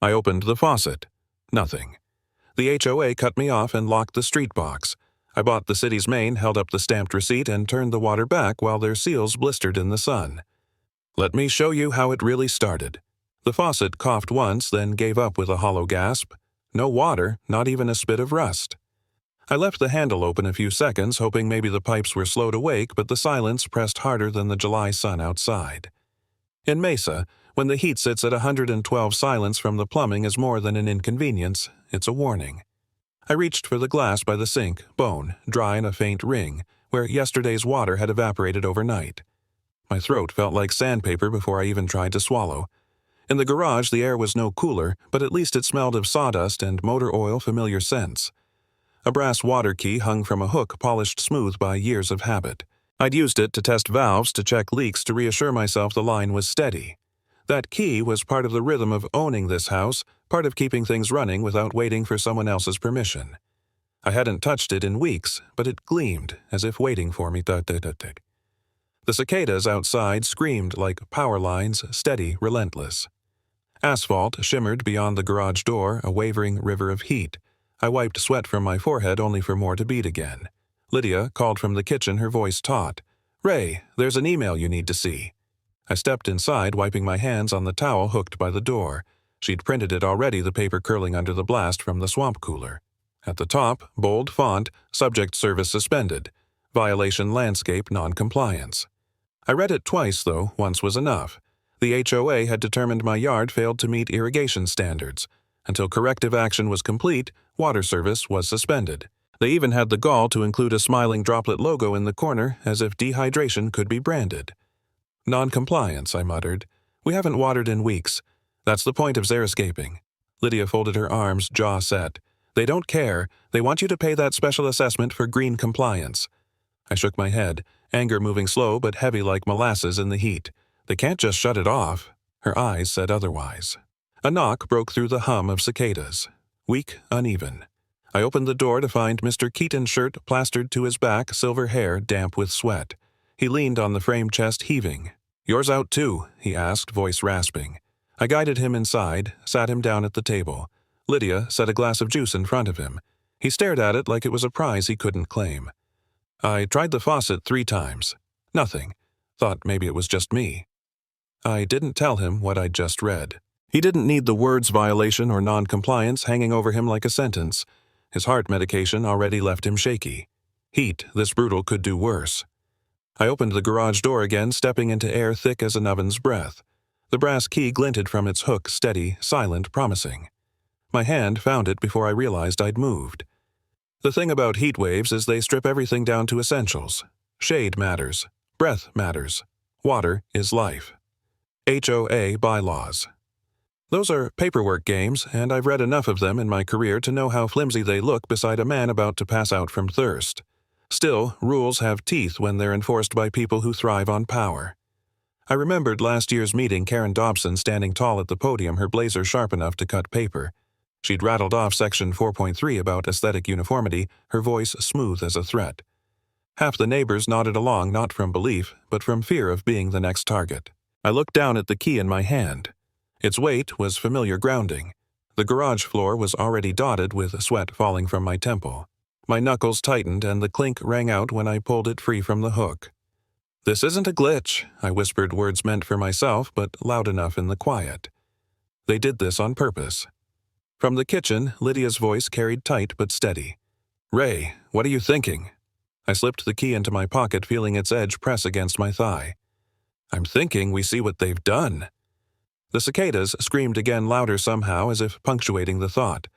I opened the faucet. Nothing. The HOA cut me off and locked the street box. I bought the city's main, held up the stamped receipt, and turned the water back while their seals blistered in the sun. Let me show you how it really started. The faucet coughed once, then gave up with a hollow gasp. No water, not even a spit of rust. I left the handle open a few seconds, hoping maybe the pipes were slow to wake, but the silence pressed harder than the July sun outside. In Mesa, when the heat sits at 112, silence from the plumbing is more than an inconvenience, it's a warning. I reached for the glass by the sink, bone, dry in a faint ring, where yesterday's water had evaporated overnight. My throat felt like sandpaper before I even tried to swallow. In the garage, the air was no cooler, but at least it smelled of sawdust and motor oil familiar scents. A brass water key hung from a hook polished smooth by years of habit. I'd used it to test valves, to check leaks, to reassure myself the line was steady. That key was part of the rhythm of owning this house, part of keeping things running without waiting for someone else's permission. I hadn't touched it in weeks, but it gleamed, as if waiting for me. The cicadas outside screamed like power lines, steady, relentless. Asphalt shimmered beyond the garage door, a wavering river of heat. I wiped sweat from my forehead only for more to beat again. Lydia called from the kitchen, her voice taut. "Ray, there's an email you need to see." I stepped inside, wiping my hands on the towel hooked by the door. She'd printed it already, the paper curling under the blast from the swamp cooler. At the top, bold font, subject service suspended. Violation landscape non-compliance. I read it twice, though. Once was enough. The HOA had determined my yard failed to meet irrigation standards. Until corrective action was complete, water service was suspended. They even had the gall to include a smiling droplet logo in the corner, as if dehydration could be branded. "Non-compliance," I muttered. "We haven't watered in weeks. That's the point of xeriscaping." Lydia folded her arms, jaw set. "They don't care. They want you to pay that special assessment for green compliance." I shook my head, anger moving slow but heavy like molasses in the heat. They can't just shut it off. Her eyes said otherwise. A knock broke through the hum of cicadas. Weak, uneven. I opened the door to find Mr. Keaton's shirt plastered to his back, silver hair damp with sweat. He leaned on the frame chest, heaving. "Yours out too?" he asked, voice rasping. I guided him inside, sat him down at the table. Lydia set a glass of juice in front of him. He stared at it like it was a prize he couldn't claim. "I tried the faucet 3 times. Nothing. Thought maybe it was just me." I didn't tell him what I'd just read. He didn't need the words violation or non-compliance hanging over him like a sentence. His heart medication already left him shaky. Heat, this brutal, could do worse. I opened the garage door again, stepping into air thick as an oven's breath. The brass key glinted from its hook, steady, silent, promising. My hand found it before I realized I'd moved. The thing about heat waves is they strip everything down to essentials. Shade matters. Breath matters. Water is life. HOA bylaws. Those are paperwork games, and I've read enough of them in my career to know how flimsy they look beside a man about to pass out from thirst. Still, rules have teeth when they're enforced by people who thrive on power. I remembered last year's meeting, Karen Dobson standing tall at the podium, her blazer sharp enough to cut paper. She'd rattled off Section 4.3 about aesthetic uniformity, her voice smooth as a threat. Half the neighbors nodded along, not from belief, but from fear of being the next target. I looked down at the key in my hand. Its weight was familiar grounding. The garage floor was already dotted with sweat falling from my temple. My knuckles tightened and the clink rang out when I pulled it free from the hook. "This isn't a glitch," I whispered, words meant for myself, but loud enough in the quiet. They did this on purpose. From the kitchen, Lydia's voice carried tight but steady. "Ray, what are you thinking?" I slipped the key into my pocket, feeling its edge press against my thigh. "I'm thinking we see what they've done." The cicadas screamed again, louder somehow, as if punctuating the thought.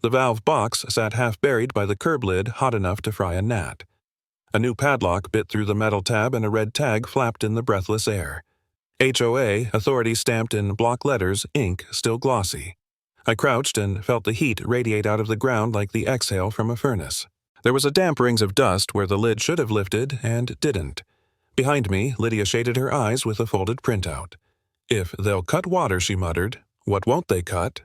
The valve box sat half buried by the curb lid, hot enough to fry a gnat. A new padlock bit through the metal tab and a red tag flapped in the breathless air. HOA, authority stamped in block letters, ink still glossy. I crouched and felt the heat radiate out of the ground like the exhale from a furnace. There was a damp rings of dust where the lid should have lifted and didn't. Behind me, Lydia shaded her eyes with a folded printout. "If they'll cut water," she muttered, "what won't they cut?"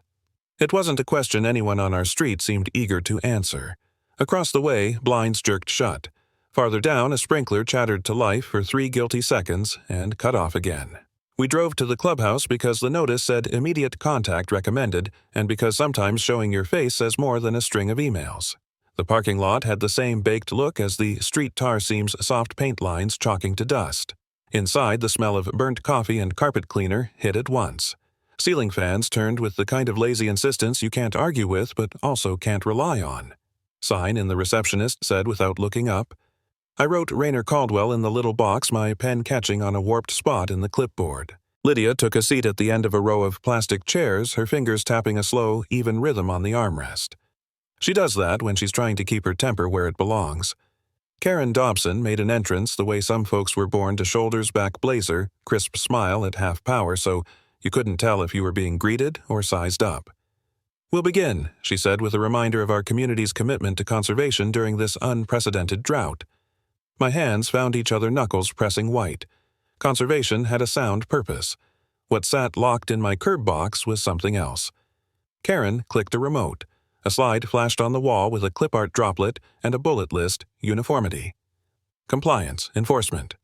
It wasn't a question anyone on our street seemed eager to answer. Across the way, blinds jerked shut. Farther down, a sprinkler chattered to life for 3 guilty seconds and cut off again. We drove to the clubhouse because the notice said immediate contact recommended and because sometimes showing your face says more than a string of emails. The parking lot had the same baked look as the street tar seam's soft paint lines chalking to dust. Inside, the smell of burnt coffee and carpet cleaner hit at once. Ceiling fans turned with the kind of lazy insistence you can't argue with but also can't rely on. Sign in the receptionist said without looking up. I wrote Raynor Caldwell in the little box, my pen catching on a warped spot in the clipboard. Lydia took a seat at the end of a row of plastic chairs, her fingers tapping a slow, even rhythm on the armrest. She does that when she's trying to keep her temper where it belongs. Karen Dobson made an entrance the way some folks were born to shoulders-back blazer, crisp smile at half power, so you couldn't tell if you were being greeted or sized up. "We'll begin," she said with a reminder of our community's commitment to conservation during this unprecedented drought. My hands found each other, knuckles pressing white. Conservation had a sound purpose. What sat locked in my curb box was something else. Karen clicked a remote. A slide flashed on the wall with a clip art droplet and a bullet list, uniformity. Compliance, enforcement.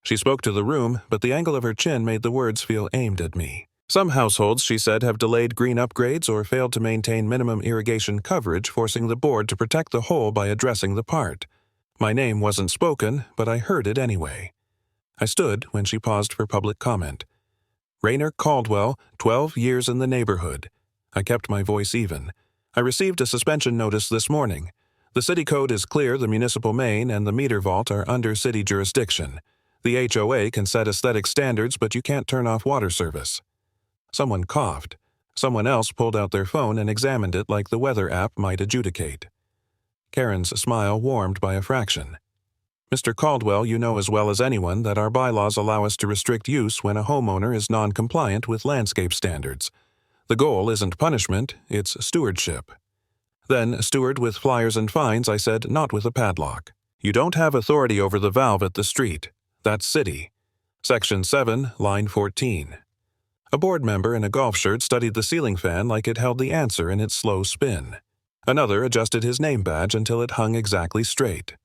She spoke to the room, but the angle of her chin made the words feel aimed at me. Some households, she said, have delayed green upgrades or failed to maintain minimum irrigation coverage, forcing the board to protect the whole by addressing the part. My name wasn't spoken, but I heard it anyway. I stood when she paused for public comment. Raynor Caldwell, 12 years in the neighborhood. I kept my voice even. I received a suspension notice this morning. The city code is clear, the municipal main and the meter vault are under city jurisdiction. The HOA can set aesthetic standards, but you can't turn off water service. Someone coughed. Someone else pulled out their phone and examined it like the weather app might adjudicate. Karen's smile warmed by a fraction. "Mr. Caldwell, you know as well as anyone that our bylaws allow us to restrict use when a homeowner is non-compliant with landscape standards. The goal isn't punishment, it's stewardship." Then, steward with flyers and fines, I said, not with a padlock. "You don't have authority over the valve at the street. That's city. Section 7, line 14. A board member in a golf shirt studied the ceiling fan like it held the answer in its slow spin. Another adjusted his name badge until it hung exactly straight.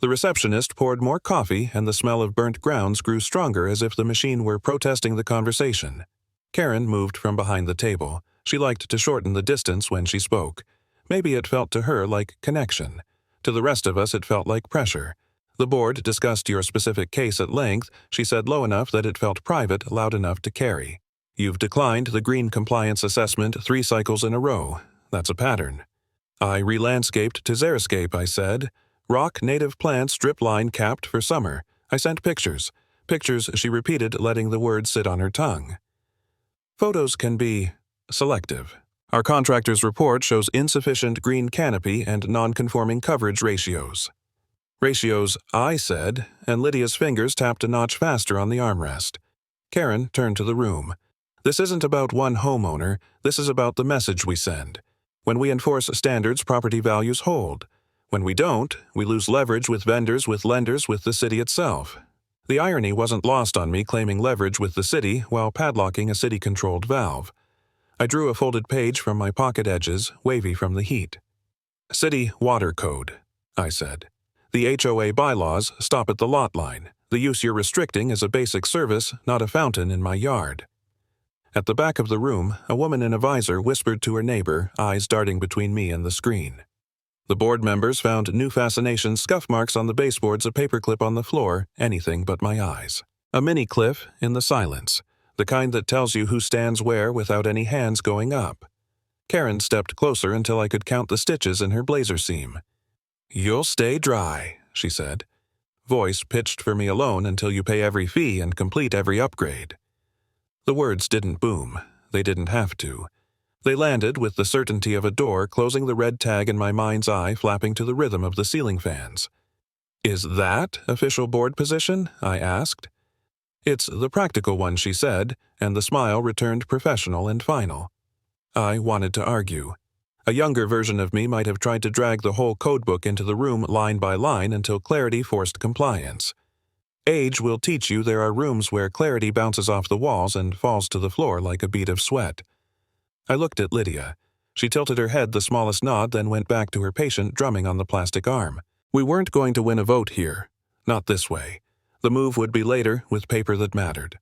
The receptionist poured more coffee, and the smell of burnt grounds grew stronger as if the machine were protesting the conversation. Karen moved from behind the table. She liked to shorten the distance when she spoke. Maybe it felt to her like connection. To the rest of us it felt like pressure. "The board discussed your specific case at length," she said, low enough that it felt private, loud enough to carry. "You've declined the green compliance assessment 3 cycles in a row. That's a pattern." "I re-landscaped to xeriscape," I said. "Rock native plants drip line capped for summer. I sent pictures." Pictures, she repeated, letting the words sit on her tongue. Photos can be selective. Our contractor's report shows insufficient green canopy and non-conforming coverage ratios. "Ratios," I said, and Lydia's fingers tapped a notch faster on the armrest. Karen turned to the room. "This isn't about one homeowner. This is about the message we send. When we enforce standards, property values hold. When we don't, we lose leverage with vendors, with lenders, with the city itself." The irony wasn't lost on me, claiming leverage with the city while padlocking a city-controlled valve. I drew a folded page from my pocket edges, wavy from the heat. "City Water Code," I said. "The HOA bylaws stop at the lot line. The use you're restricting is a basic service, not a fountain in my yard." At the back of the room, a woman in a visor whispered to her neighbor, eyes darting between me and the screen. The board members found new fascination scuff marks on the baseboards, a paperclip on the floor, anything but my eyes. A mini-cliff in the silence, the kind that tells you who stands where without any hands going up. Karen stepped closer until I could count the stitches in her blazer seam. "You'll stay dry," she said. Voice pitched for me alone until you pay every fee and complete every upgrade. The words didn't boom. They didn't have to. They landed with the certainty of a door closing, the red tag in my mind's eye flapping to the rhythm of the ceiling fans. "Is that official board position?" I asked. "It's the practical one," she said, and the smile returned professional and final. I wanted to argue. A younger version of me might have tried to drag the whole codebook into the room line by line until clarity forced compliance. Age will teach you there are rooms where clarity bounces off the walls and falls to the floor like a bead of sweat. I looked at Lydia. She tilted her head the smallest nod, then went back to her patient drumming on the plastic arm. We weren't going to win a vote here. Not this way. The move would be later, with paper that mattered.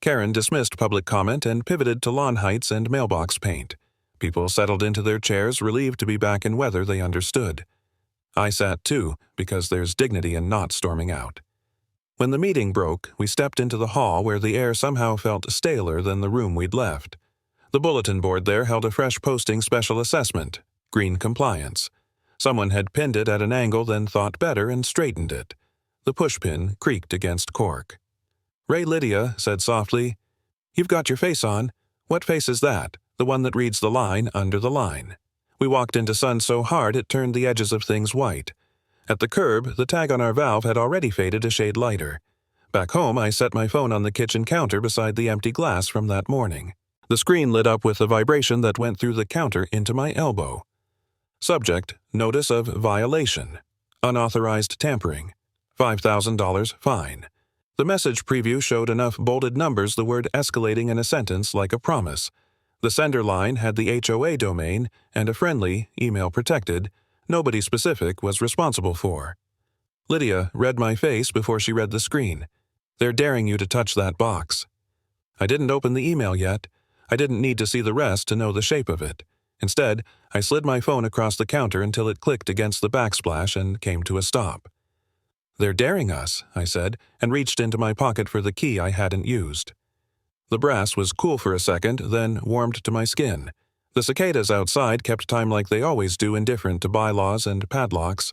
Karen dismissed public comment and pivoted to lawn heights and mailbox paint. People settled into their chairs, relieved to be back in weather they understood. I sat too, because there's dignity in not storming out. When the meeting broke, we stepped into the hall where the air somehow felt staler than the room we'd left. The bulletin board there held a fresh posting special assessment, green compliance. Someone had pinned it at an angle, then thought better and straightened it. The pushpin creaked against cork. Ray Lydia said softly, "You've got your face on. What face is that? The one that reads the line under the line." We walked into sun so hard it turned the edges of things white. At the curb, the tag on our valve had already faded a shade lighter. Back home, I set my phone on the kitchen counter beside the empty glass from that morning. The screen lit up with a vibration that went through the counter into my elbow. Subject, notice of violation. Unauthorized tampering. $5,000 fine. The message preview showed enough bolded numbers the word escalating in a sentence like a promise. The sender line had the HOA domain and a friendly, email-protected, nobody specific was responsible for. Lydia read my face before she read the screen. "They're daring you to touch that box." I didn't open the email yet. I didn't need to see the rest to know the shape of it. Instead, I slid my phone across the counter until it clicked against the backsplash and came to a stop. "They're daring us," I said, and reached into my pocket for the key I hadn't used. The brass was cool for a second, then warmed to my skin. The cicadas outside kept time like they always do, indifferent to bylaws and padlocks.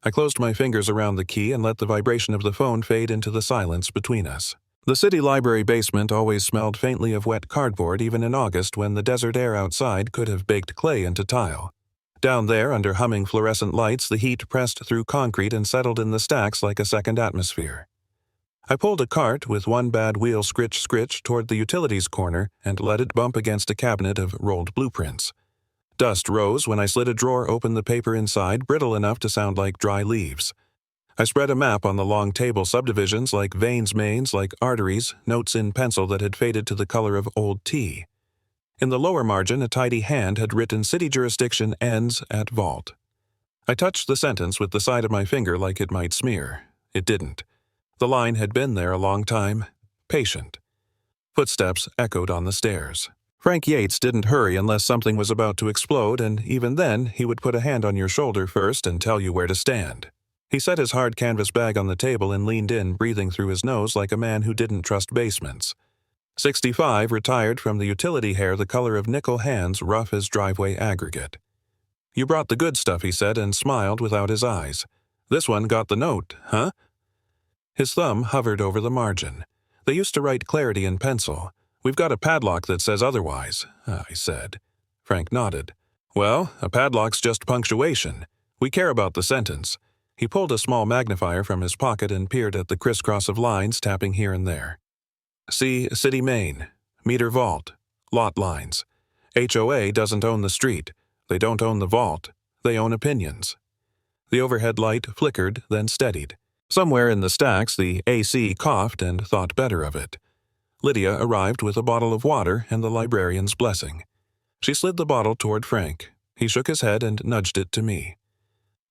I closed my fingers around the key and let the vibration of the phone fade into the silence between us. The city library basement always smelled faintly of wet cardboard even in August when the desert air outside could have baked clay into tile. Down there, under humming fluorescent lights, the heat pressed through concrete and settled in the stacks like a second atmosphere. I pulled a cart with one bad wheel scritch-scritch toward the utilities corner and let it bump against a cabinet of rolled blueprints. Dust rose when I slid a drawer open, the paper inside brittle enough to sound like dry leaves. I spread a map on the long table, subdivisions like veins, mains like arteries, notes in pencil that had faded to the color of old tea. In the lower margin, a tidy hand had written city jurisdiction ends at vault. I touched the sentence with the side of my finger like it might smear. It didn't. The line had been there a long time. Patient. Footsteps echoed on the stairs. Frank Yates didn't hurry unless something was about to explode, and even then, he would put a hand on your shoulder first and tell you where to stand. He set his hard canvas bag on the table and leaned in, breathing through his nose like a man who didn't trust basements. 65, retired from the utility hair the color of nickel hands rough as driveway aggregate. "You brought the good stuff," he said, and smiled without his eyes. "This one got the note, huh?" His thumb hovered over the margin. "They used to write clarity in pencil. We've got a padlock that says otherwise," I said. Frank nodded. "Well, a padlock's just punctuation. We care about the sentence." He pulled a small magnifier from his pocket and peered at the crisscross of lines, tapping here and there. "See City Main, meter vault, lot lines. HOA doesn't own the street. They don't own the vault. They own opinions." The overhead light flickered, then steadied. Somewhere in the stacks, the AC coughed and thought better of it. Lydia arrived with a bottle of water and the librarian's blessing. She slid the bottle toward Frank. He shook his head and nudged it to me.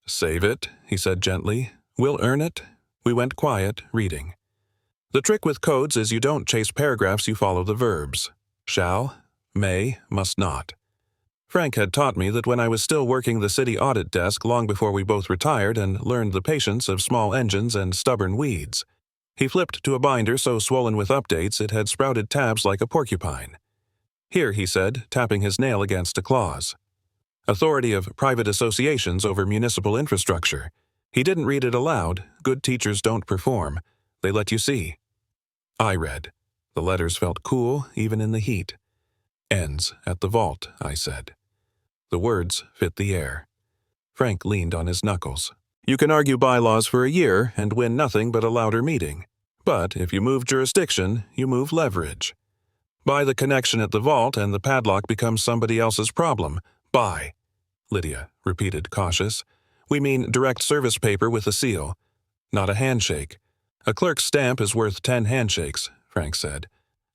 "Save it," he said gently. "We'll earn it." We went quiet, reading. The trick with codes is you don't chase paragraphs, you follow the verbs. Shall, may, must not. Frank had taught me that when I was still working the city audit desk long before we both retired and learned the patience of small engines and stubborn weeds. He flipped to a binder so swollen with updates it had sprouted tabs like a porcupine. "Here," he said, tapping his nail against a clause. Authority of private associations over municipal infrastructure. He didn't read it aloud. Good teachers don't perform. They let you see. I read. The letters felt cool, even in the heat. "Ends at the vault," I said. The words fit the air. Frank leaned on his knuckles. "You can argue bylaws for a year and win nothing but a louder meeting. But if you move jurisdiction, you move leverage. Buy the connection at the vault and the padlock becomes somebody else's problem. Buy." Lydia repeated, cautious. "We mean direct service paper with a seal. Not a handshake. A clerk's stamp is worth 10 handshakes," Frank said.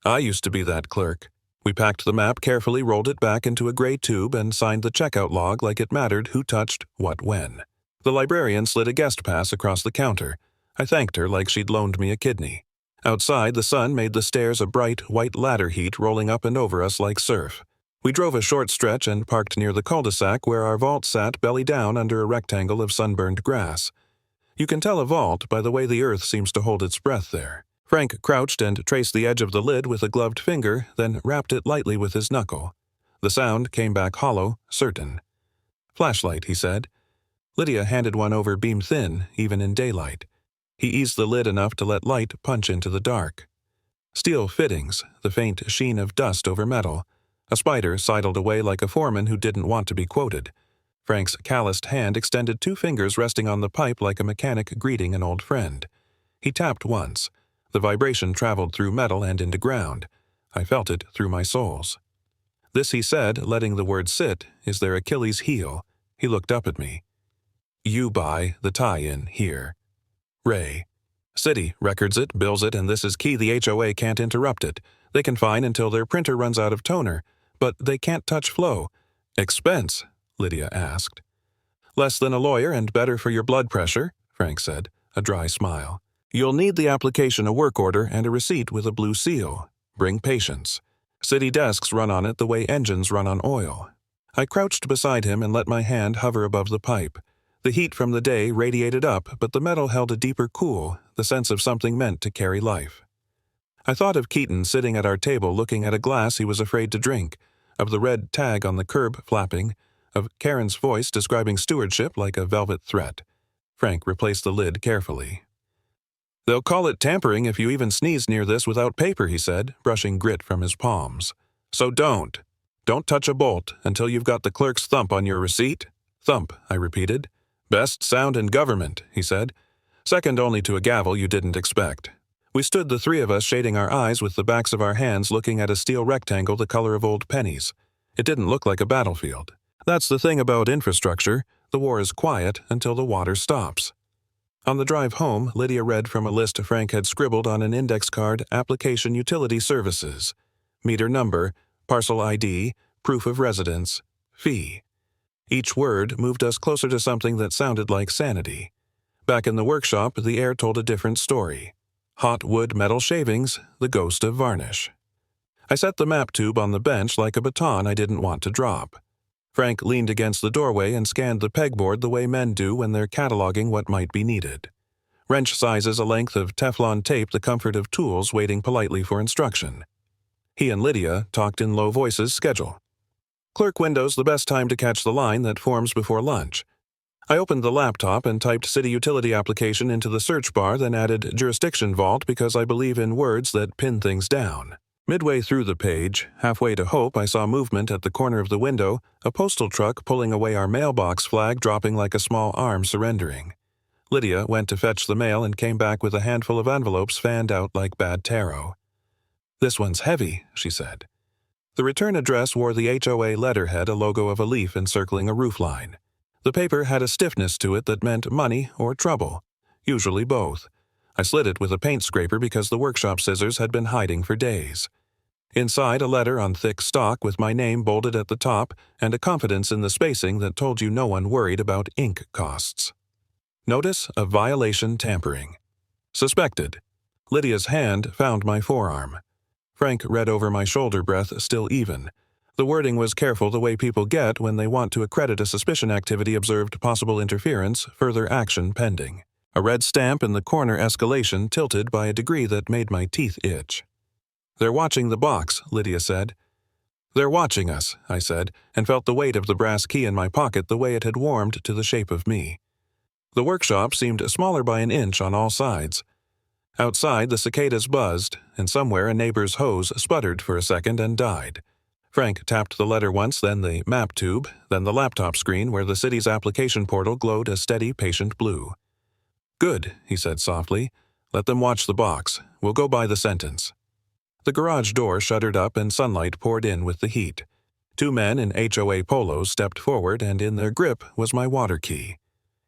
"I used to be that clerk." We packed the map carefully, rolled it back into a gray tube, and signed the checkout log like it mattered who touched what when. The librarian slid a guest pass across the counter. I thanked her like she'd loaned me a kidney. Outside, the sun made the stairs a bright, white ladder heat rolling up and over us like surf. We drove a short stretch and parked near the cul-de-sac where our vault sat belly down under a rectangle of sunburned grass. You can tell a vault by the way the earth seems to hold its breath there. Frank crouched and traced the edge of the lid with a gloved finger, then rapped it lightly with his knuckle. The sound came back hollow, certain. "Flashlight," he said. Lydia handed one over beam-thin, even in daylight. He eased the lid enough to let light punch into the dark. Steel fittings, the faint sheen of dust over metal. A spider sidled away like a foreman who didn't want to be quoted. Frank's calloused hand extended 2 fingers resting on the pipe like a mechanic greeting an old friend. He tapped once. The vibration traveled through metal and into ground. I felt it through my soles. This, he said, letting the word sit, is their Achilles heel. He looked up at me. "You buy the tie-in here. Ray. City records it, bills it, and this is key. The HOA can't interrupt it. They can fine until their printer runs out of toner, but they can't touch flow." "Expense?" Lydia asked. "Less than a lawyer and better for your blood pressure," Frank said, a dry smile. "You'll need the application, a work order, and a receipt with a blue seal. Bring patience. City desks run on it the way engines run on oil." I crouched beside him and let my hand hover above the pipe. The heat from the day radiated up, but the metal held a deeper cool, the sense of something meant to carry life. I thought of Keaton sitting at our table looking at a glass he was afraid to drink, of the red tag on the curb flapping, of Karen's voice describing stewardship like a velvet threat. Frank replaced the lid carefully. "They'll call it tampering if you even sneeze near this without paper," he said, brushing grit from his palms. "So don't. Don't touch a bolt until you've got the clerk's thump on your receipt." "Thump," I repeated. "Best sound in government," he said. "Second only to a gavel you didn't expect." We stood, the 3 of us, shading our eyes with the backs of our hands, looking at a steel rectangle the color of old pennies. It didn't look like a battlefield. That's the thing about infrastructure. The war is quiet until the water stops. On the drive home, Lydia read from a list Frank had scribbled on an index card, application utility services. Meter number, parcel ID, proof of residence, fee. Each word moved us closer to something that sounded like sanity. Back in the workshop, the air told a different story. Hot wood metal shavings, the ghost of varnish. I set the map tube on the bench like a baton I didn't want to drop. Frank leaned against the doorway and scanned the pegboard the way men do when they're cataloging what might be needed. Wrench sizes, a length of Teflon tape, the comfort of tools waiting politely for instruction. He and Lydia talked in low voices. Schedule. Clerk windows, the best time to catch the line that forms before lunch. I opened the laptop and typed city utility application into the search bar, then added jurisdiction vault because I believe in words that pin things down. Midway through the page, halfway to hope, I saw movement at the corner of the window, a postal truck pulling away our mailbox flag dropping like a small arm surrendering. Lydia went to fetch the mail and came back with a handful of envelopes fanned out like bad tarot. "This one's heavy," she said. The return address wore the HOA letterhead, a logo of a leaf encircling a roofline. The paper had a stiffness to it that meant money or trouble, usually both. I slid it with a paint scraper because the workshop scissors had been hiding for days. Inside, a letter on thick stock with my name bolded at the top and a confidence in the spacing that told you no one worried about ink costs. Notice of violation tampering. Suspected. Lydia's hand found my forearm. Frank read over my shoulder breath, still even. The wording was careful, the way people get when they want to accredit a suspicion activity observed, possible interference, further action pending. A red stamp in the corner, escalation, tilted by a degree that made my teeth itch. "They're watching the box," Lydia said. "They're watching us," I said, and felt the weight of the brass key in my pocket the way it had warmed to the shape of me. The workshop seemed smaller by an inch on all sides. Outside, the cicadas buzzed, and somewhere a neighbor's hose sputtered for a second and died. Frank tapped the letter once, then the map tube, then the laptop screen where the city's application portal glowed a steady, patient blue. "Good," he said softly. "Let them watch the box. We'll go by the sentence." The garage door shuttered up and sunlight poured in with the heat. 2 men in HOA polos stepped forward, and in their grip was my water key.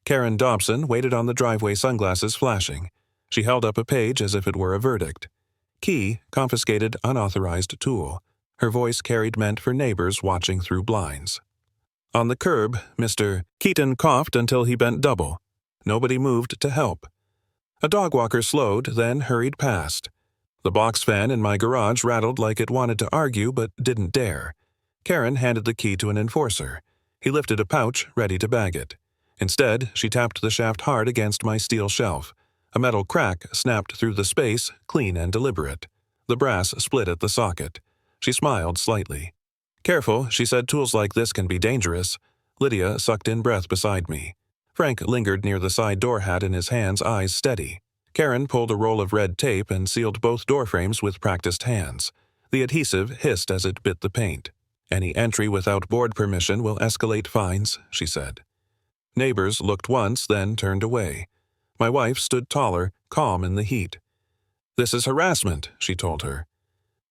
Karen Dobson waited on the driveway, sunglasses flashing. She held up a page as if it were a verdict. Key, confiscated, unauthorized tool. Her voice carried meant for neighbors watching through blinds. On the curb, Mr. Keaton coughed until he bent double. Nobody moved to help. A dog walker slowed, then hurried past. The box fan in my garage rattled like it wanted to argue but didn't dare. Karen handed the key to an enforcer. He lifted a pouch, ready to bag it. Instead, she tapped the shaft hard against my steel shelf. A metal crack snapped through the space, clean and deliberate. The brass split at the socket. She smiled slightly. "Careful," she said, "tools like this can be dangerous." Lydia sucked in breath beside me. Frank lingered near the side door hat in his hands, eyes steady. Karen pulled a roll of red tape and sealed both door frames with practiced hands. The adhesive hissed as it bit the paint. "Any entry without board permission will escalate fines," she said. Neighbors looked once, then turned away. My wife stood taller, calm in the heat. "This is harassment," she told her.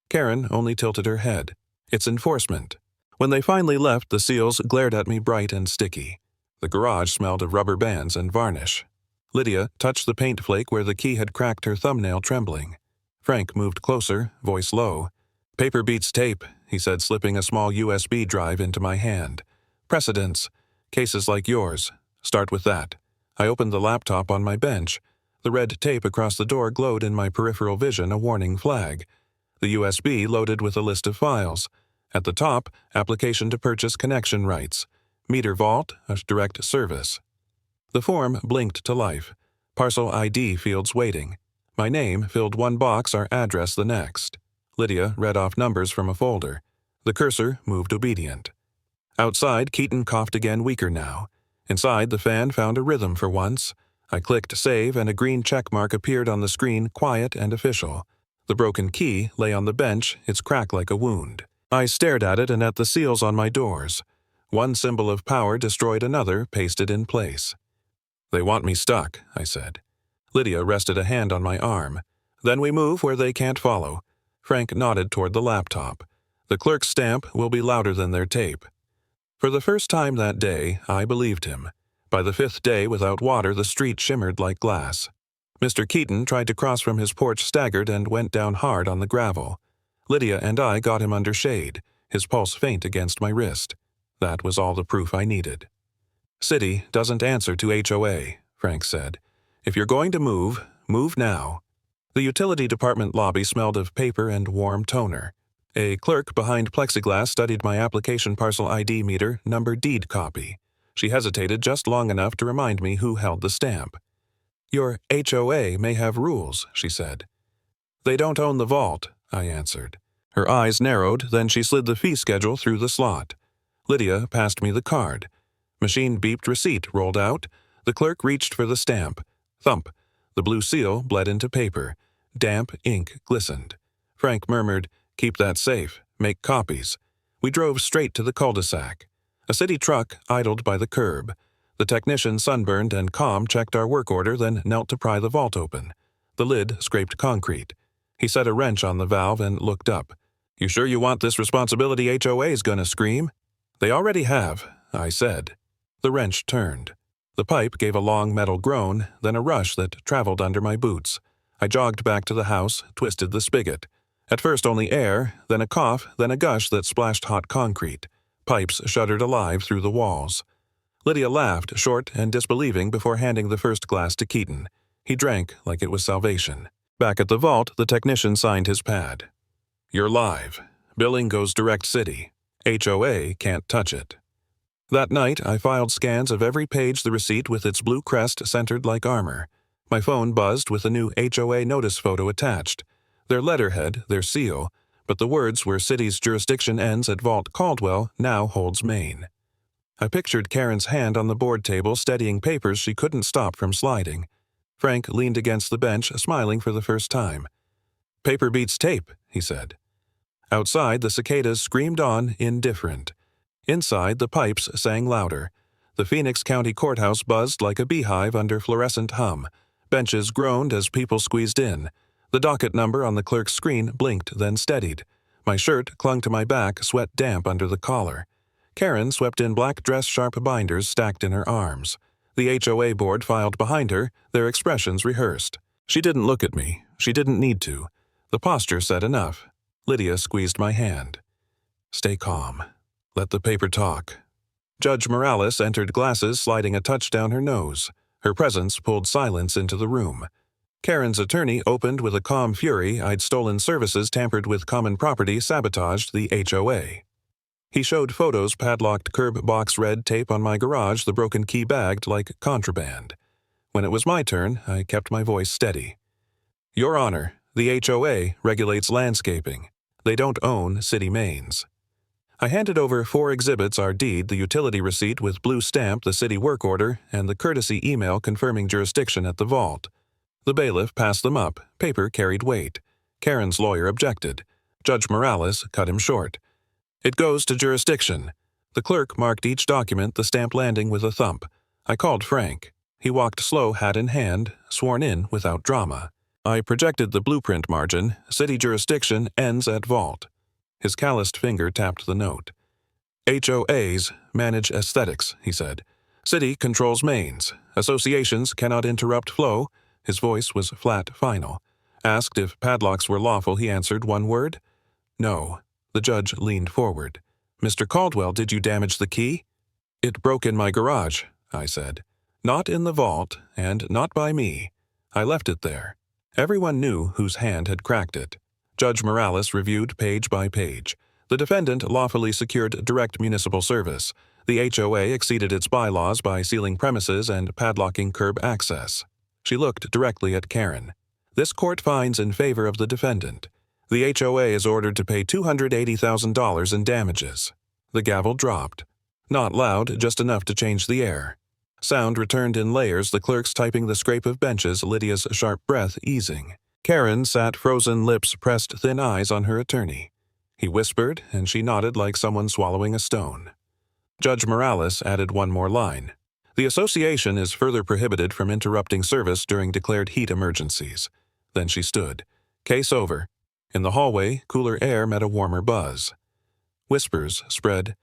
Karen only tilted her head. "It's enforcement." When they finally left, the seals glared at me bright and sticky. The garage smelled of rubber bands and varnish. Lydia touched the paint flake where the key had cracked, her thumbnail trembling. Frank moved closer, voice low. "Paper beats tape," he said, slipping a small USB drive into my hand. "Precedents. Cases like yours. Start with that." I opened the laptop on my bench. The red tape across the door glowed in my peripheral vision, a warning flag. The USB loaded with a list of files. At the top, application to purchase connection rights. Meter vault, a direct service. The form blinked to life. Parcel ID fields waiting. My name filled one box, our address the next. Lydia read off numbers from a folder. The cursor moved obedient. Outside, Keaton coughed again, weaker now. Inside, the fan found a rhythm for once. I clicked save and a green check mark appeared on the screen, quiet and official. The broken key lay on the bench, its crack like a wound. I stared at it and at the seals on my doors. One symbol of power destroyed another, pasted in place. "They want me stuck," I said. Lydia rested a hand on my arm. "Then we move where they can't follow." Frank nodded toward the laptop. "The clerk's stamp will be louder than their tape." For the first time that day, I believed him. By the fifth day without water, the street shimmered like glass. Mr. Keaton tried to cross from his porch, staggered, and went down hard on the gravel. Lydia and I got him under shade, his pulse faint against my wrist. That was all the proof I needed. "City doesn't answer to HOA," Frank said. "If you're going to move, move now." The utility department lobby smelled of paper and warm toner. A clerk behind plexiglass studied my application parcel ID meter, number deed copy. She hesitated just long enough to remind me who held the stamp. "Your HOA may have rules," she said. "They don't own the vault," I answered. Her eyes narrowed, then she slid the fee schedule through the slot. Lydia passed me the card. Machine beeped, receipt rolled out. The clerk reached for the stamp. Thump. The blue seal bled into paper. Damp ink glistened. Frank murmured, "Keep that safe. Make copies." We drove straight to the cul-de-sac. A city truck idled by the curb. The technician, sunburned and calm, checked our work order, then knelt to pry the vault open. The lid scraped concrete. He set a wrench on the valve and looked up. "You sure you want this responsibility? HOA's gonna scream." "They already have," I said. The wrench turned. The pipe gave a long metal groan, then a rush that traveled under my boots. I jogged back to the house, twisted the spigot. At first only air, then a cough, then a gush that splashed hot concrete. Pipes shuddered alive through the walls. Lydia laughed, short and disbelieving, before handing the first glass to Keaton. He drank like it was salvation. Back at the vault, the technician signed his pad. "You're live. Billing goes direct city. HOA can't touch it." That night, I filed scans of every page the receipt with its blue crest centered like armor. My phone buzzed with a new HOA notice photo attached. Their letterhead, their seal, but the words where city's jurisdiction ends at Vault Caldwell now holds Maine. I pictured Karen's hand on the board table steadying papers she couldn't stop from sliding. Frank leaned against the bench, smiling for the first time. "Paper beats tape," he said. Outside, the cicadas screamed on, indifferent. Inside, the pipes sang louder. The Phoenix County Courthouse buzzed like a beehive under fluorescent hum. Benches groaned as people squeezed in. The docket number on the clerk's screen blinked, then steadied. My shirt clung to my back, sweat damp under the collar. Karen swept in black dress-sharp binders stacked in her arms. The HOA board filed behind her, their expressions rehearsed. She didn't look at me. She didn't need to. The posture said enough. Lydia squeezed my hand. "Stay calm. Let the paper talk." Judge Morales entered, glasses sliding a touch down her nose. Her presence pulled silence into the room. Karen's attorney opened with a calm fury I'd stolen services, tampered with common property, sabotaged the HOA. He showed photos, padlocked curb box, red tape on my garage, the broken key bagged like contraband. When it was my turn, I kept my voice steady. Your Honor, the HOA regulates landscaping. They don't own city mains. I handed over 4 exhibits: our deed, the utility receipt with blue stamp, the city work order, and the courtesy email confirming jurisdiction at the vault. The bailiff passed them up. Paper carried weight. Karen's lawyer objected. Judge Morales cut him short. It goes to jurisdiction. The clerk marked each document, the stamp landing with a thump. I called Frank. He walked slow, hat in hand, sworn in without drama. I projected the blueprint margin. City jurisdiction ends at vault. His calloused finger tapped the note. HOAs manage aesthetics, he said. City controls mains. Associations cannot interrupt flow. His voice was flat, final. Asked if padlocks were lawful, he answered one word. No. The judge leaned forward. Mr. Caldwell, did you damage the key? It broke in my garage, I said. Not in the vault, and not by me. I left it there. Everyone knew whose hand had cracked it. Judge Morales reviewed page by page. The defendant lawfully secured direct municipal service. The HOA exceeded its bylaws by sealing premises and padlocking curb access. She looked directly at Karen. This court finds in favor of the defendant. The HOA is ordered to pay $280,000 in damages. The gavel dropped. Not loud, just enough to change the air. Sound returned in layers, the clerks typing the scrape of benches, Lydia's sharp breath easing. Karen sat, frozen lips pressed, thin eyes on her attorney. He whispered, and she nodded like someone swallowing a stone. Judge Morales added one more line. The association is further prohibited from interrupting service during declared heat emergencies. Then she stood. Case over. In the hallway, cooler air met a warmer buzz. Whispers spread.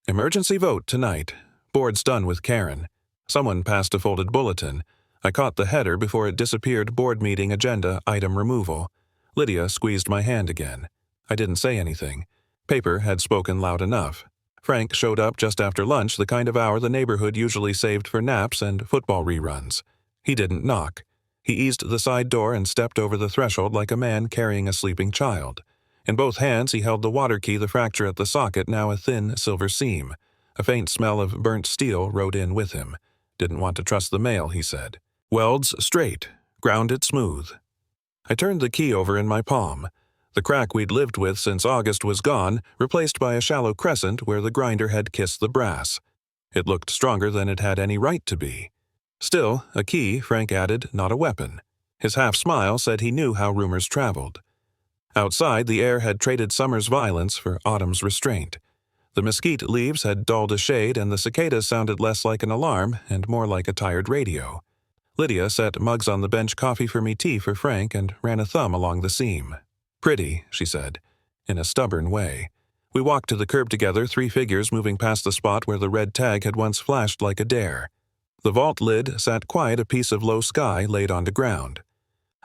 Emergency vote tonight. Board's done with Karen. Someone passed a folded bulletin. I caught the header before it disappeared. Board meeting agenda, item removal. Lydia squeezed my hand again. I didn't say anything. Paper had spoken loud enough. Frank showed up just after lunch, the kind of hour the neighborhood usually saved for naps and football reruns. He didn't knock. He eased the side door and stepped over the threshold like a man carrying a sleeping child. In both hands he held the water key, the fracture at the socket, now a thin silver seam. A faint smell of burnt steel rode in with him. Didn't want to trust the mail, he said. Welds straight. Ground it smooth. I turned the key over in my palm. The crack we'd lived with since August was gone, replaced by a shallow crescent where the grinder had kissed the brass. It looked stronger than it had any right to be. Still, a key, Frank added, not a weapon. His half-smile said he knew how rumors traveled. Outside, the air had traded summer's violence for autumn's restraint. The mesquite leaves had dulled a shade, and the cicadas sounded less like an alarm and more like a tired radio. Lydia set mugs on the bench, coffee for me, tea for Frank, and ran a thumb along the seam. Pretty, she said, in a stubborn way. We walked to the curb together, 3 figures moving past the spot where the red tag had once flashed like a dare. The vault lid sat quiet, a piece of low sky laid onto ground.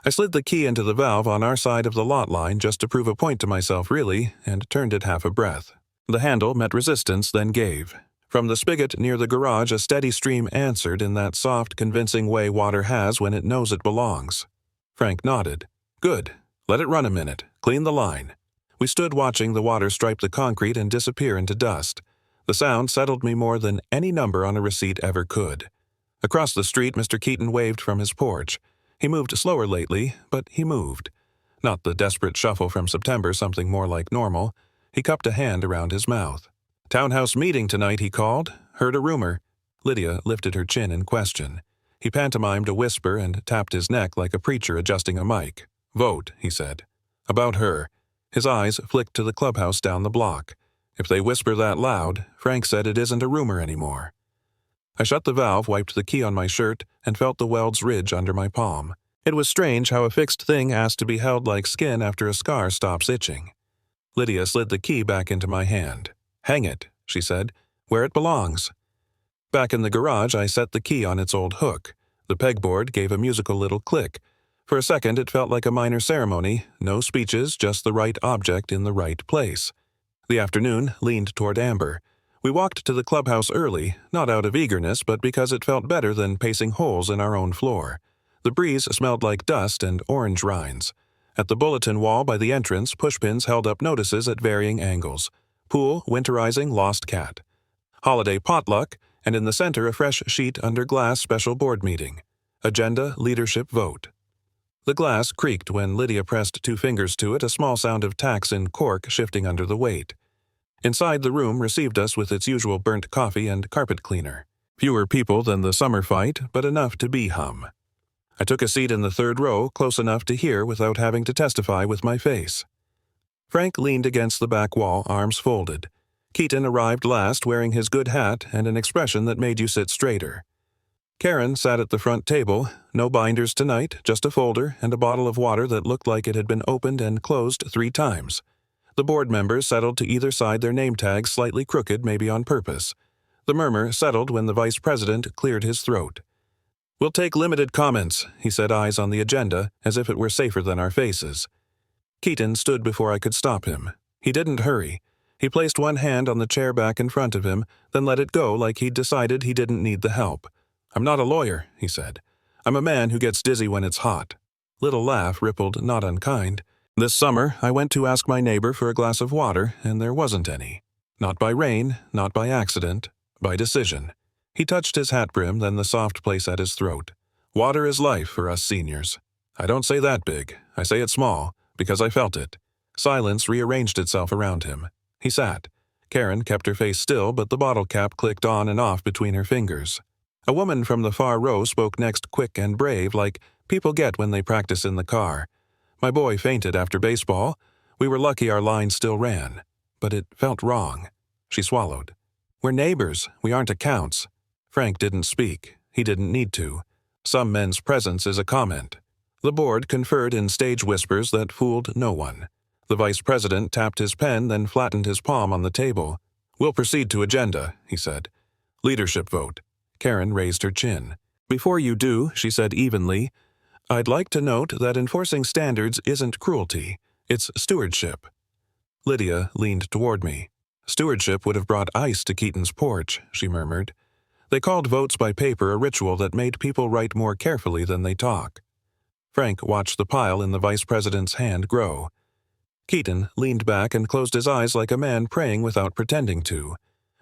I slid the key into the valve on our side of the lot line just to prove a point to myself, really, and turned it half a breath. The handle met resistance, then gave. From the spigot near the garage, a steady stream answered in that soft, convincing way water has when it knows it belongs. Frank nodded. Good. Let it run a minute. Clean the line. We stood watching the water stripe the concrete and disappear into dust. The sound settled me more than any number on a receipt ever could. Across the street, Mr. Keaton waved from his porch. He moved slower lately, but he moved. Not the desperate shuffle from September, something more like normal. He cupped a hand around his mouth. Townhouse meeting tonight, he called. Heard a rumor. Lydia lifted her chin in question. He pantomimed a whisper and tapped his neck like a preacher adjusting a mic. Vote, he said. About her. His eyes flicked to the clubhouse down the block. If they whisper that loud, Frank said it isn't a rumor anymore. I shut the valve, wiped the key on my shirt, and felt the weld's ridge under my palm. It was strange how a fixed thing asked to be held like skin after a scar stops itching. Lydia slid the key back into my hand. Hang it, she said, where it belongs. Back in the garage, I set the key on its old hook. The pegboard gave a musical little click. For a second, it felt like a minor ceremony. No speeches, just the right object in the right place. The afternoon leaned toward amber. We walked to the clubhouse early, not out of eagerness, but because it felt better than pacing holes in our own floor. The breeze smelled like dust and orange rinds. At the bulletin wall by the entrance, pushpins held up notices at varying angles. Pool, winterizing, lost cat. Holiday potluck, and in the center a fresh sheet under glass special board meeting. Agenda, leadership vote. The glass creaked when Lydia pressed 2 fingers to it, a small sound of tacks in cork shifting under the weight. Inside the room received us with its usual burnt coffee and carpet cleaner. Fewer people than the summer fight, but enough to be hum. I took a seat in the 3rd row, close enough to hear without having to testify with my face. Frank leaned against the back wall, arms folded. Keaton arrived last, wearing his good hat and an expression that made you sit straighter. Karen sat at the front table, no binders tonight, just a folder and a bottle of water that looked like it had been opened and closed 3 times. The board members settled to either side, their name tags slightly crooked, maybe on purpose. The murmur settled when the vice president cleared his throat. "We'll take limited comments," he said, eyes on the agenda, as if it were safer than our faces. Keaton stood before I could stop him. He didn't hurry. He placed one hand on the chair back in front of him, then let it go like he'd decided he didn't need the help. "I'm not a lawyer," he said. "I'm a man who gets dizzy when it's hot." Little laugh rippled, not unkind. "This summer, I went to ask my neighbor for a glass of water, and there wasn't any. Not by rain, not by accident, by decision." He touched his hat brim, then the soft place at his throat. "Water is life for us seniors. I don't say that big. I say it small, because I felt it." Silence rearranged itself around him. He sat. Karen kept her face still, but the bottle cap clicked on and off between her fingers. A woman from the far row spoke next, quick and brave, like people get when they practice in the car. "My boy fainted after baseball. We were lucky our line still ran. But it felt wrong." She swallowed. "We're neighbors. We aren't accounts." Frank didn't speak. He didn't need to. Some men's presence is a comment. The board conferred in stage whispers that fooled no one. The vice president tapped his pen, then flattened his palm on the table. "We'll proceed to agenda," he said. "Leadership vote." Karen raised her chin. "Before you do," she said evenly, "I'd like to note that enforcing standards isn't cruelty. It's stewardship." Lydia leaned toward me. "Stewardship would have brought ice to Keaton's porch," she murmured. "They called votes by paper a ritual that made people write more carefully than they talk." Frank watched the pile in the vice president's hand grow. Keaton leaned back and closed his eyes like a man praying without pretending to.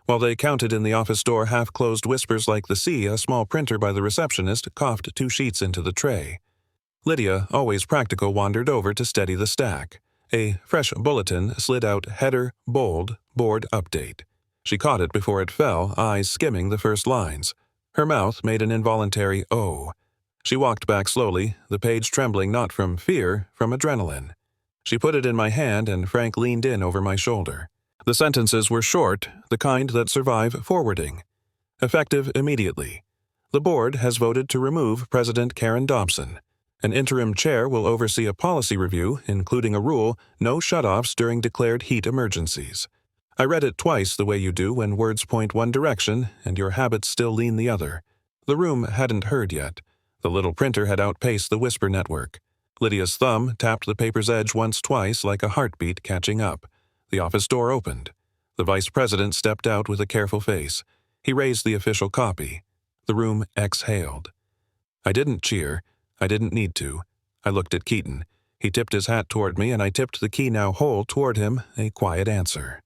While they counted in the office door half-closed whispers like the sea, a small printer by the receptionist coughed 2 sheets into the tray. Lydia, always practical, wandered over to steady the stack. A fresh bulletin slid out, header, bold, board update. She caught it before it fell, eyes skimming the first lines. Her mouth made an involuntary "oh." She walked back slowly, the page trembling not from fear, from adrenaline. She put it in my hand, and Frank leaned in over my shoulder. The sentences were short, the kind that survive forwarding. Effective immediately. The board has voted to remove President Karen Dobson. An interim chair will oversee a policy review, including a rule, no shutoffs during declared heat emergencies. I read it twice the way you do when words point one direction and your habits still lean the other. The room hadn't heard yet. The little printer had outpaced the whisper network. Lydia's thumb tapped the paper's edge once-twice like a heartbeat catching up. The office door opened. The vice president stepped out with a careful face. He raised the official copy. The room exhaled. I didn't cheer. I didn't need to. I looked at Keaton. He tipped his hat toward me, and I tipped the key now whole toward him, a quiet answer.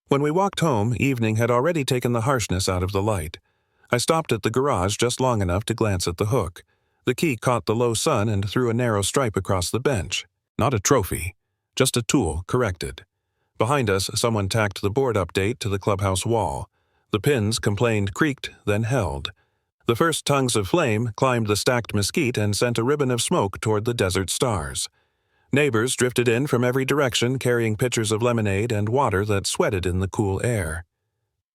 When we walked home, evening had already taken the harshness out of the light. I stopped at the garage just long enough to glance at the hook. The key caught the low sun and threw a narrow stripe across the bench. Not a trophy, just a tool corrected. Behind us, someone tacked the board update to the clubhouse wall. The pins, complained, creaked, then held. The first tongues of flame climbed the stacked mesquite and sent a ribbon of smoke toward the desert stars. Neighbors drifted in from every direction, carrying pitchers of lemonade and water that sweated in the cool air.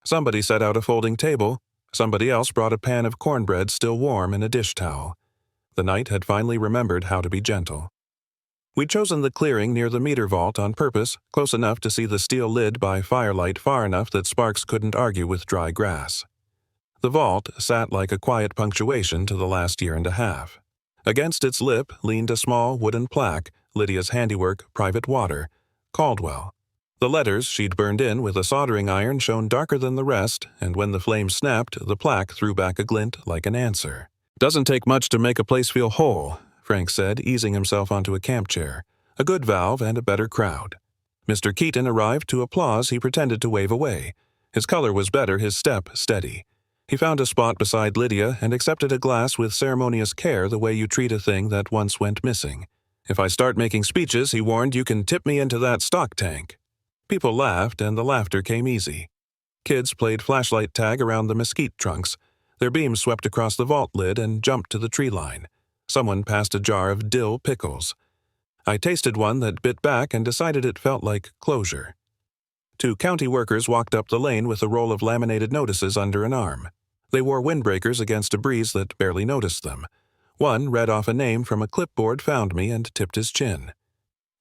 Somebody set out a folding table. Somebody else brought a pan of cornbread still warm in a dish towel. The night had finally remembered how to be gentle. We'd chosen the clearing near the meter vault on purpose, close enough to see the steel lid by firelight, far enough that sparks couldn't argue with dry grass. The vault sat like a quiet punctuation to the last year and a half. Against its lip leaned a small wooden plaque, Lydia's handiwork, private water, Caldwell. The letters she'd burned in with a soldering iron shone darker than the rest, and when the flame snapped, the plaque threw back a glint like an answer. Doesn't take much to make a place feel whole, Frank said, easing himself onto a camp chair. A good valve and a better crowd. Mr. Keaton arrived to applause. He pretended to wave away. His color was better, his step steady. He found a spot beside Lydia and accepted a glass with ceremonious care, the way you treat a thing that once went missing. If I start making speeches, he warned, you can tip me into that stock tank. People laughed, and the laughter came easy. Kids played flashlight tag around the mesquite trunks. Their beams swept across the vault lid and jumped to the tree line. Someone passed a jar of dill pickles. I tasted one that bit back and decided it felt like closure. 2 county workers walked up the lane with a roll of laminated notices under an arm. They wore windbreakers against a breeze that barely noticed them. One read off a name from a clipboard, found me, and tipped his chin.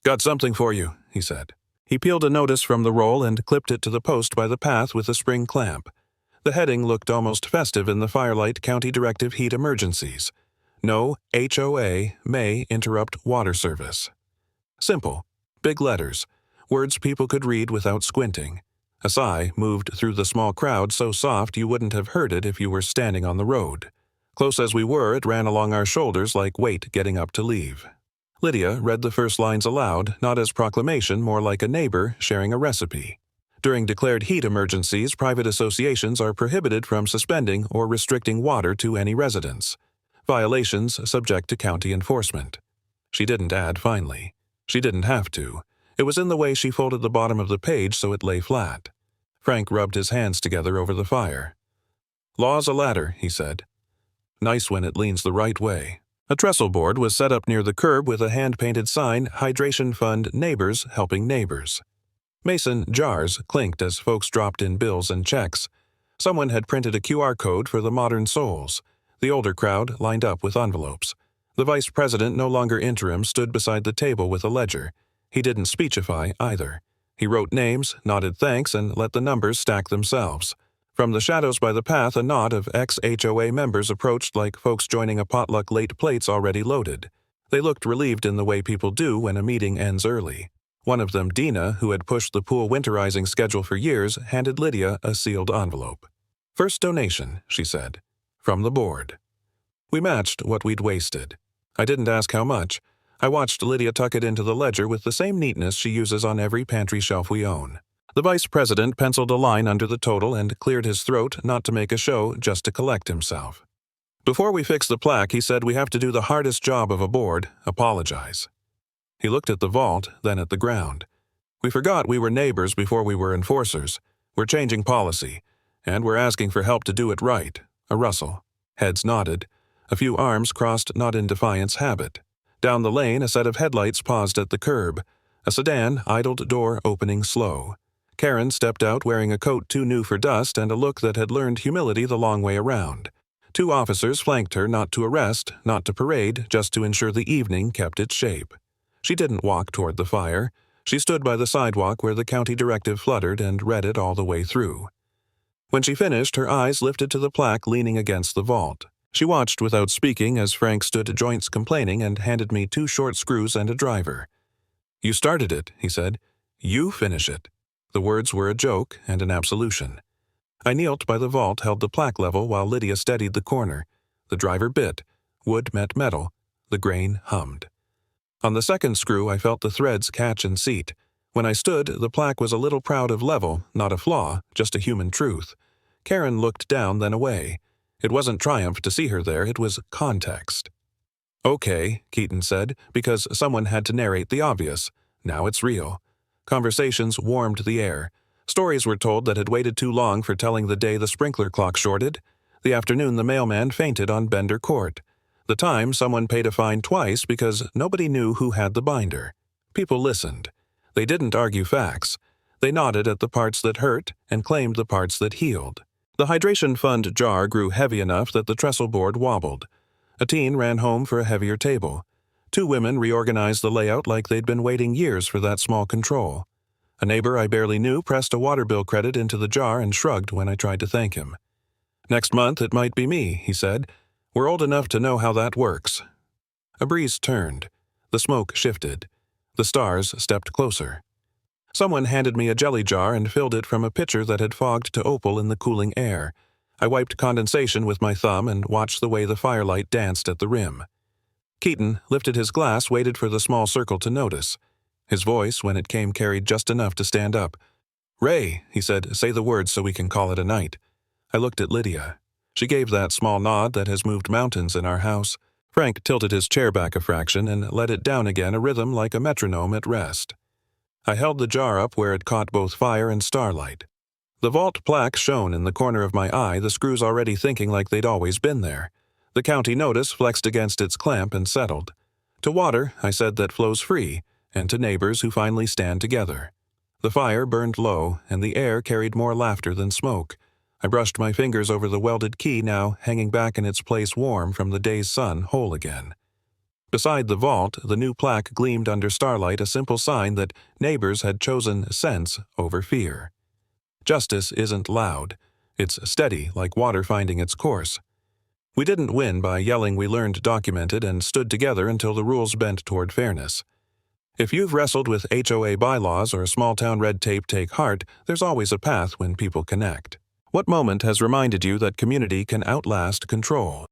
"Got something for you," he said. He peeled a notice from the roll and clipped it to the post by the path with a spring clamp. The heading looked almost festive in the firelight. County Directive Heat Emergencies. No HOA may interrupt water service. Simple. Big letters. Words people could read without squinting. A sigh moved through the small crowd, so soft you wouldn't have heard it if you were standing on the road. Close as we were, it ran along our shoulders like weight getting up to leave. Lydia read the first lines aloud, not as proclamation, more like a neighbor sharing a recipe. During declared heat emergencies, private associations are prohibited from suspending or restricting water to any residents. Violations subject to county enforcement. She didn't add finally. She didn't have to. It was in the way she folded the bottom of the page so it lay flat. Frank rubbed his hands together over the fire. "Law's a ladder," he said. "Nice when it leans the right way." A trestle board was set up near the curb with a hand-painted sign, Hydration Fund Neighbors Helping Neighbors. Mason jars clinked as folks dropped in bills and checks. Someone had printed a QR code for the modern souls. The older crowd lined up with envelopes. The vice president, no longer interim, stood beside the table with a ledger. He didn't speechify either. He wrote names, nodded thanks, and let the numbers stack themselves. From the shadows by the path, a knot of ex-HOA members approached like folks joining a potluck, late plates already loaded. They looked relieved in the way people do when a meeting ends early. One of them, Dina, who had pushed the pool winterizing schedule for years, handed Lydia a sealed envelope. "First donation," she said, "from the board." We matched what we'd wasted. I didn't ask how much. I watched Lydia tuck it into the ledger with the same neatness she uses on every pantry shelf we own. The vice president penciled a line under the total and cleared his throat, not to make a show, just to collect himself. "Before we fix the plaque," he said, "we have to do the hardest job of a board, apologize." He looked at the vault, then at the ground. "We forgot we were neighbors before we were enforcers. We're changing policy, and we're asking for help to do it right." A rustle. Heads nodded. A few arms crossed, not in defiance habit. Down the lane, a set of headlights paused at the curb. A sedan idled, door opening slow. Karen stepped out wearing a coat too new for dust and a look that had learned humility the long way around. 2 officers flanked her, not to arrest, not to parade, just to ensure the evening kept its shape. She didn't walk toward the fire. She stood by the sidewalk where the county directive fluttered and read it all the way through. When she finished, her eyes lifted to the plaque leaning against the vault. She watched without speaking as Frank stood at joints complaining and handed me 2 short screws and a driver. "You started it," he said. "You finish it." The words were a joke and an absolution. I kneeled by the vault, held the plaque level while Lydia steadied the corner. The driver bit. Wood met metal. The grain hummed. On the second screw, I felt the threads catch and seat. When I stood, the plaque was a little proud of level, not a flaw, just a human truth. Karen looked down, then away. It wasn't triumph to see her there, it was context. "Okay," Keaton said, because someone had to narrate the obvious. Now it's real. Conversations warmed the air. Stories were told that had waited too long for telling the day the sprinkler clock shorted. The afternoon the mailman fainted on Bender Court. The time someone paid a fine twice because nobody knew who had the binder. People listened. They didn't argue facts. They nodded at the parts that hurt and claimed the parts that healed. The hydration fund jar grew heavy enough that the trestle board wobbled. A teen ran home for a heavier table. 2 women reorganized the layout like they'd been waiting years for that small control. A neighbor I barely knew pressed a water bill credit into the jar and shrugged when I tried to thank him. "Next month it might be me," he said. "We're old enough to know how that works." A breeze turned. The smoke shifted. The stars stepped closer. Someone handed me a jelly jar and filled it from a pitcher that had fogged to opal in the cooling air. I wiped condensation with my thumb and watched the way the firelight danced at the rim. Keaton lifted his glass, waited for the small circle to notice. His voice, when it came, carried just enough to stand up. "Ray," he said, "say the words so we can call it a night." I looked at Lydia. She gave that small nod that has moved mountains in our house. Frank tilted his chair back a fraction and let it down again, a rhythm like a metronome at rest. I held the jar up where it caught both fire and starlight. The vault plaque shone in the corner of my eye, the screws already thinking like they'd always been there. The county notice flexed against its clamp and settled. To water, I said, that flows free, and to neighbors who finally stand together. The fire burned low, and the air carried more laughter than smoke. I brushed my fingers over the welded key, now hanging back in its place warm from the day's sun, whole again. Beside the vault, the new plaque gleamed under starlight, a simple sign that neighbors had chosen sense over fear. Justice isn't loud. It's steady, like water finding its course. We didn't win by yelling, we learned, documented, and stood together until the rules bent toward fairness. If you've wrestled with HOA bylaws or small-town red tape, take heart, there's always a path when people connect. What moment has reminded you that community can outlast control?